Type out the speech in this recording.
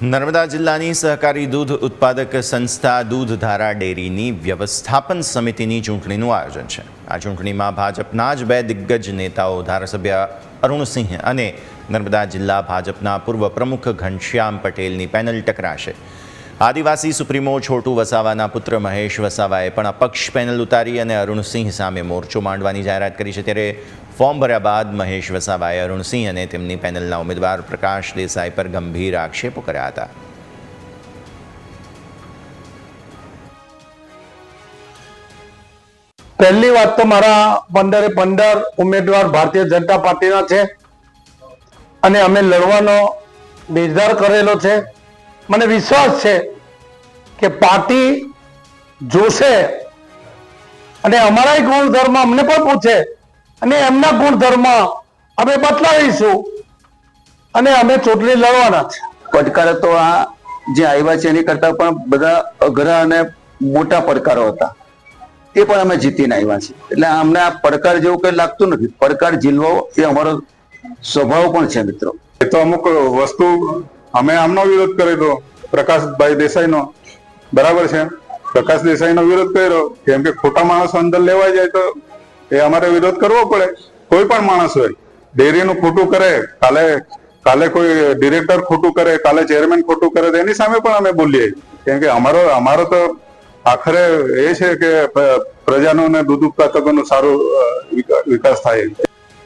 નર્મદા જિલ્લાની સહકારી દૂધ ઉત્પાદક સંસ્થા દૂધધારા ડેરીની વ્યવસ્થાપન સમિતિની ચૂંટણીનું આયોજન છે। આ ચૂંટણીમાં ભાજપના જ બે દિગ્ગજ નેતાઓ ધારાસભ્ય અરુણસિંહ અને નર્મદા જિલ્લા ભાજપના પૂર્વ પ્રમુખ ઘનશ્યામ પટેલની પેનલ ટકરાશે। આદિવાસી સુપ્રીમો છોટુ વસાવાના પુત્ર મહેશ વસાવાએ પણ અપક્ષ પેનલ ઉતારી અને અરુણસિંહ સામે મોરચો માંડવાની જાહેરાત કરી છે। ત્યારે ફોર્મ ભર્યા બાદ મહેશ વસાવાએ અરુણસિંહ અને તેમની પેનલના ઉમેદવાર પ્રકાશ દેસાઈ પર ગંભીર આક્ષેપો કર્યા હતા। પહેલી વાત તો મારા 15 ઉમેદવાર ભારતીય જનતા પાર્ટીના છે અને અમે લડવાનો નિર્ધાર કરેલો છે। મને વિશ્વાસ છે કે પાર્ટી જોશે અને અમારા ગુણધર્મ અમને પણ પૂછે અને એમના ગુણધર્મ અમે બદલાવીશું અને અમે ચૂંટણી લડવાના છે। પડકારો તો આ જે આવ્યા છે એની કરતા પણ બધા અઘરા અને મોટા પડકારો હતા, તે પણ અમે જીતીને આવ્યા છીએ। એટલે અમને આ પડકાર જેવું કઈ લાગતું નથી। પડકાર ઝીલવો એ અમારો સ્વભાવ પણ છે મિત્રો। એ તો અમુક વસ્તુ અમે આમનો વિરોધ કરેલો, પ્રકાશભાઈ દેસાઈનો, બરાબર છે। પ્રકાશ દેસાઈનો વિરોધ કર્યો કેમ કે ખોટા માણસો અંદર લેવાઈ જાય તો એ અમારે વિરોધ કરવો પડે। કોઈ પણ માણસ હોય, ડેરીનું ખોટું કરે, કાલે કોઈ ડિરેક્ટર ખોટું કરે, કાલે ચેરમેન ખોટું કરે તો એની સામે પણ અમે બોલીએ। કેમ કે અમારો તો આખરે એ છે કે પ્રજાનો અને દૂધ ઉત્પાદકોનો સારો વિકાસ થાય।